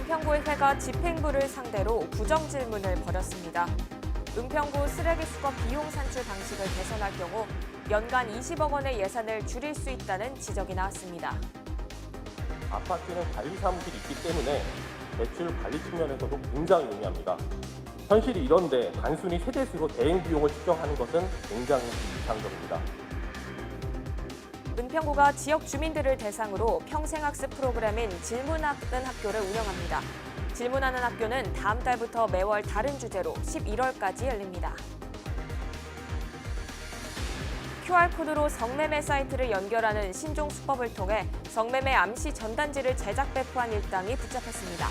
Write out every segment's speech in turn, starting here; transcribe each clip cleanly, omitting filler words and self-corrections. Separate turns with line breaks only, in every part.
은평구의회가 집행부를 상대로 부정질문을 벌였습니다. 은평구 쓰레기 수거 비용 산출 방식을 개선할 경우 연간 20억 원의 예산을 줄일 수 있다는 지적이 나왔습니다.
아파트는 관리 사무실이 있기 때문에 매출 관리 측면에서도 굉장히 용이합니다. 현실이 이런데 단순히 세대수로 대행 비용을 측정하는 것은 굉장히 이상적입니다.
은평구가 지역 주민들을 대상으로 평생학습 프로그램인 질문하는 학교를 운영합니다. 질문하는 학교는 다음 달부터 매월 다른 주제로 11월까지 열립니다. QR코드로 성매매 사이트를 연결하는 신종 수법을 통해 성매매 암시 전단지를 제작 배포한 일당이 붙잡혔습니다.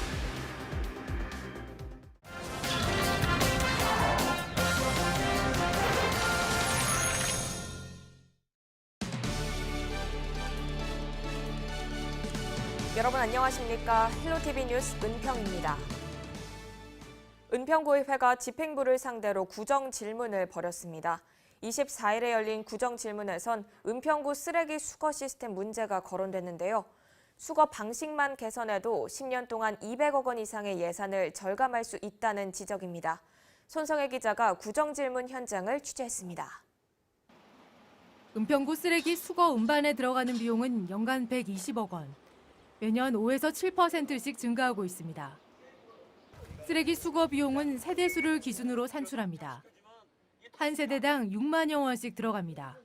여러분 안녕하십니까? 힐로티비 뉴스 은평입니다. 은평구의회가 집행부를 상대로 구정 질문을 벌였습니다. 24일에 열린 구정 질문에선 은평구 쓰레기 수거 시스템 문제가 거론됐는데요. 수거 방식만 개선해도 10년 동안 200억 원 이상의 예산을 절감할 수 있다는 지적입니다. 손성혜 기자가 구정 질문 현장을 취재했습니다.
은평구 쓰레기 수거 운반에 들어가는 비용은 연간 120억 원. 매년 5에서 7%씩 증가하고 있습니다. 쓰레기 수거 비용은 세대수를 기준으로 산출합니다. 한 세대당 6만여 원씩 들어갑니다.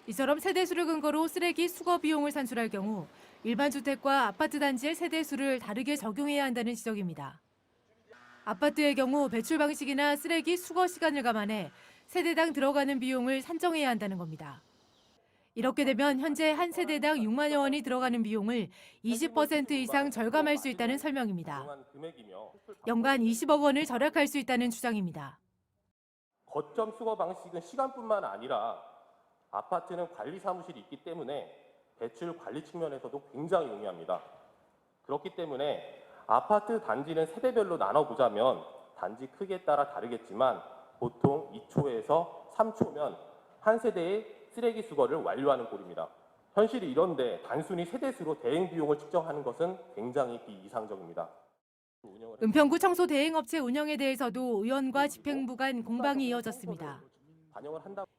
이처럼 세대수를 근거로 쓰레기 수거 비용을 산출할 경우 일반 주택과 아파트 단지의 세대수를 다르게 적용해야 한다는 지적입니다. 아파트의 경우 배출 방식이나 쓰레기 수거 시간을 감안해 세대당 들어가는 비용을 산정해야 한다는 겁니다. 이렇게 되면 현재 한 세대당 6만여 원이 들어가는 비용을 20% 이상 절감할 수 있다는 설명입니다. 연간 20억 원을 절약할 수 있다는 주장입니다.
거점 수거 방식은 시간뿐만 아니라 아파트는 관리 사무실이 있기 때문에 배출 관리 측면에서도 굉장히 용이합니다. 그렇기 때문에 아파트 단지는 세대별로 나눠보자면 단지 크기에 따라 다르겠지만 보통 2초에서 3초면 한 세대의 쓰레기 수거를 완료하는 꼴입니다. 현실이 이런데 단순히 세대수로 대행 비용을 측정하는 것은 굉장히 비이상적입니다.
은평구 청소 대행업체 운영에 대해서도 의원과 집행부 간 공방이 이어졌습니다.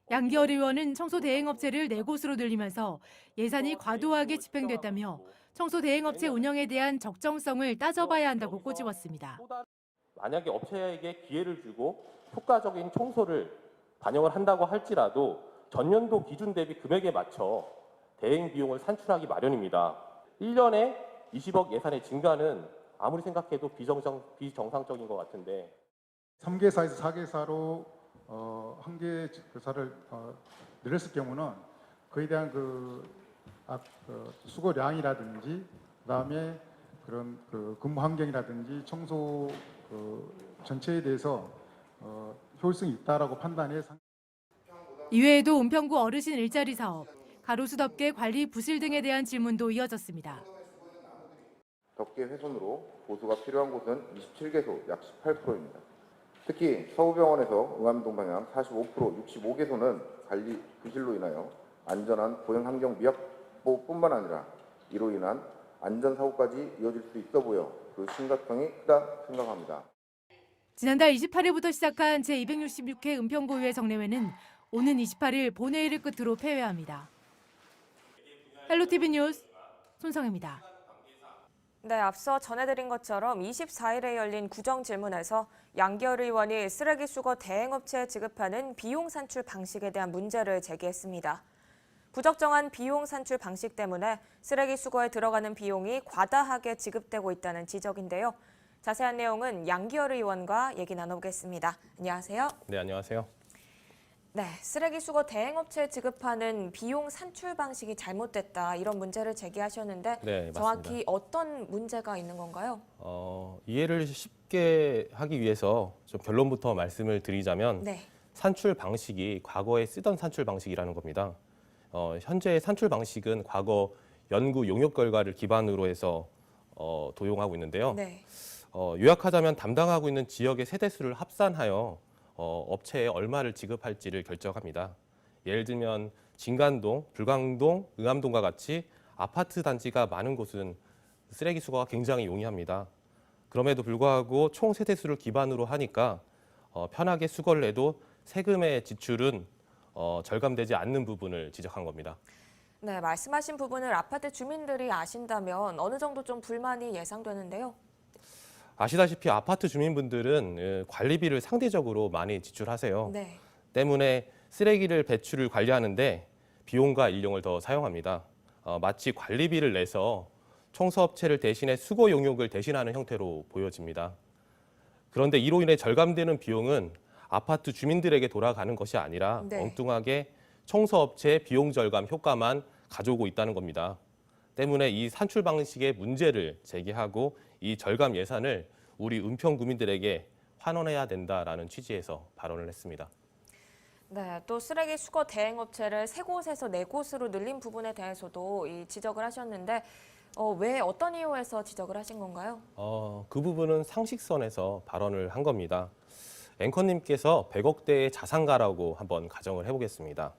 양기열 의원은 청소 대행업체를 4곳으로 늘리면서 예산이 과도하게 집행됐다며 청소 대행업체 운영에 대한 적정성을 따져봐야 한다고 꼬집었습니다.
만약에 업체에게 기회를 주고 효과적인 청소를 반영을 한다고 할지라도 전년도 기준 대비 금액에 맞춰 대행 비용을 산출하기 마련입니다. 1년에 20억 예산의 증가는 아무리 생각해도 비정상적인 것 같은데
3개사에서 4개사로 한 개 사를 늘렸을 경우는 그에 대한 수거량이라든지 그다음에 그런 근무 환경이라든지 청소 전체에 대해서 효율성이 있다라고 판단해.
이외에도 은평구 어르신 일자리 사업, 가로수 덮개 관리 부실 등에 대한 질문도 이어졌습니다.
덮개 훼손으로 보수가 필요한 곳은 27개소, 약 18%입니다. 특히 서울병원에서 응암동 방향 45%, 65개소는 관리 부실로 인하여 안전한 보행 환경 미확보뿐만 아니라 이로 인한 안전사고까지 이어질 수 있어 보여 그 심각성이 크다 생각합니다.
지난달 28일부터 시작한 제266회 은평구의회 정례회는 오는 28일 본회의를 끝으로 폐회합니다. 헬로티비 뉴스 손성혜입니다.
네, 앞서 전해드린 것처럼 24일에 열린 구정 질문에서 양기열 의원이 쓰레기 수거 대행업체에 지급하는 비용 산출 방식에 대한 문제를 제기했습니다. 부적정한 비용 산출 방식 때문에 쓰레기 수거에 들어가는 비용이 과다하게 지급되고 있다는 지적인데요. 자세한 내용은 양기열 의원과 얘기 나눠보겠습니다. 안녕하세요.
네, 안녕하세요.
네, 쓰레기 수거 대행업체에 지급하는 비용 산출 방식이 잘못됐다 이런 문제를 제기하셨는데
네,
정확히 어떤 문제가 있는 건가요?
이해를 쉽게 하기 위해서 좀 결론부터 말씀을 드리자면
네.
산출 방식이 과거에 쓰던 산출 방식이라는 겁니다. 현재의 산출 방식은 과거 연구 용역 결과를 기반으로 해서 도용하고 있는데요.
네.
요약하자면 담당하고 있는 지역의 세대수를 합산하여 업체에 얼마를 지급할지를 결정합니다. 예를 들면 진간동, 불광동, 응암동과 같이 아파트 단지가 많은 곳은 쓰레기 수거가 굉장히 용이합니다. 그럼에도 불구하고 총 세대수를 기반으로 하니까 편하게 수거를 해도 세금의 지출은 절감되지 않는 부분을 지적한 겁니다.
네, 말씀하신 부분을 아파트 주민들이 아신다면 어느 정도 좀 불만이 예상되는데요.
아시다시피 아파트 주민분들은 관리비를 상대적으로 많이 지출하세요.
네.
때문에 쓰레기를 배출을 관리하는데 비용과 인력을 더 사용합니다. 마치 관리비를 내서 청소업체를 대신해 수거 용역을 대신하는 형태로 보여집니다. 그런데 이로 인해 절감되는 비용은 아파트 주민들에게 돌아가는 것이 아니라
네.
엉뚱하게 청소업체의 비용 절감 효과만 가져오고 있다는 겁니다. 때문에 이 산출 방식의 문제를 제기하고 이 절감 예산을 우리 은평구민들에게 환원해야 된다라는 취지에서 발언을 했습니다.
네, 또 쓰레기 수거 대행업체를 3곳에서 4곳으로 늘린 부분에 대해서도 이 지적을 하셨는데 왜 어떤 이유에서 지적을 하신 건가요?
그 부분은 상식선에서 발언을 한 겁니다. 앵커님께서 100억대의 자산가라고 한번 가정을 해보겠습니다.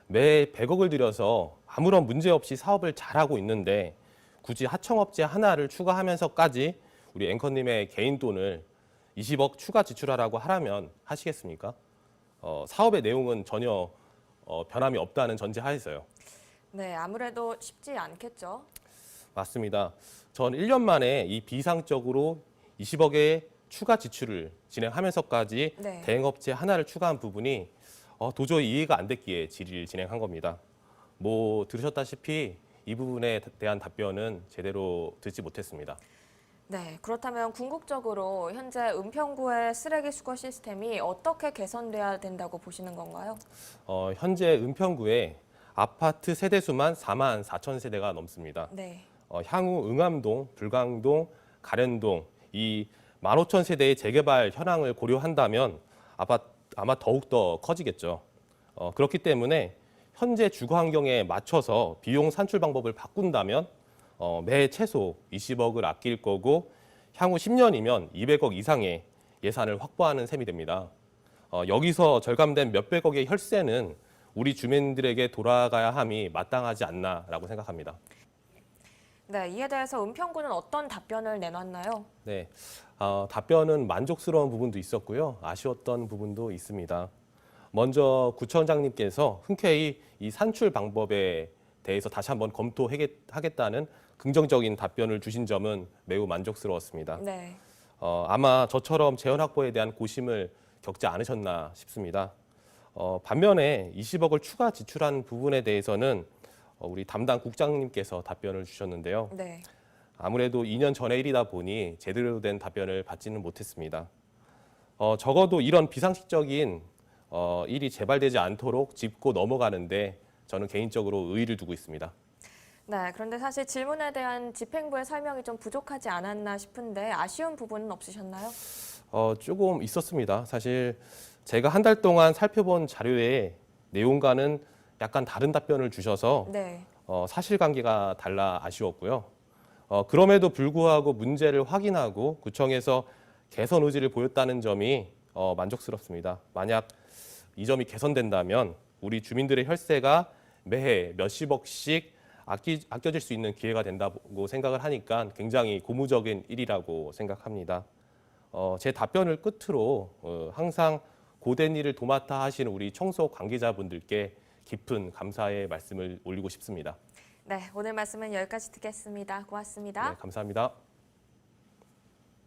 매 100억을 들여서 아무런 문제 없이 사업을 잘하고 있는데 굳이 하청업체 하나를 추가하면서까지 우리 앵커님의 개인 돈을 20억 추가 지출하라고 하라면 하시겠습니까? 사업의 내용은 전혀 변함이 없다는 전제하에서요.
네, 아무래도 쉽지 않겠죠.
맞습니다. 전 1년 만에 이 비상적으로 20억의 추가 지출을 진행하면서까지
네.
대행업체 하나를 추가한 부분이 도저히 이해가 안 됐기에 질의를 진행한 겁니다. 뭐 들으셨다시피 이 부분에 대한 답변은 제대로 듣지 못했습니다.
네, 그렇다면 궁극적으로 현재 은평구의 쓰레기 수거 시스템이 어떻게 개선돼야 된다고 보시는 건가요?
현재 은평구에 아파트 세대수만 4만 4천 세대가 넘습니다.
네.
향후 응암동, 불광동, 가련동 이 15,000세대의 재개발 현황을 고려한다면 아마 더욱더 커지겠죠. 그렇기 때문에 현재 주거 환경에 맞춰서 비용 산출 방법을 바꾼다면 매 최소 20억을 아낄 거고 향후 10년이면 200억 이상의 예산을 확보하는 셈이 됩니다. 여기서 절감된 몇백억의 혈세는 우리 주민들에게 돌아가야 함이 마땅하지 않나라고 생각합니다.
네, 이에 대해서 은평구는 어떤 답변을 내놨나요?
네, 답변은 만족스러운 부분도 있었고요. 아쉬웠던 부분도 있습니다. 먼저 구청장님께서 흔쾌히 이 산출 방법에 대해서 다시 한번 검토하겠다는 긍정적인 답변을 주신 점은 매우 만족스러웠습니다.
네.
아마 저처럼 재원 확보에 대한 고심을 겪지 않으셨나 싶습니다. 반면에 20억을 추가 지출한 부분에 대해서는 우리 담당 국장님께서 답변을 주셨는데요.
네.
아무래도 2년 전의 일이다 보니 제대로 된 답변을 받지는 못했습니다. 적어도 이런 비상식적인 일이 재발되지 않도록 짚고 넘어가는데 저는 개인적으로 의의를 두고 있습니다.
네, 그런데 사실 질문에 대한 집행부의 설명이 좀 부족하지 않았나 싶은데 아쉬운 부분은 없으셨나요?
조금 있었습니다. 사실 제가 한 달 동안 살펴본 자료의 내용과는 약간 다른 답변을 주셔서
네.
사실관계가 달라 아쉬웠고요. 그럼에도 불구하고 문제를 확인하고 구청에서 개선 의지를 보였다는 점이 만족스럽습니다. 만약 이 점이 개선된다면 우리 주민들의 혈세가 매해 몇십억씩 아껴질 수 있는 기회가 된다고 생각을 하니까 굉장히 고무적인 일이라고 생각합니다. 제 답변을 끝으로 항상 고된 일을 도맡아 하시는 우리 청소 관계자분들께 깊은 감사의 말씀을 올리고 싶습니다.
네, 오늘 말씀은 여기까지 듣겠습니다. 고맙습니다.
네, 감사합니다.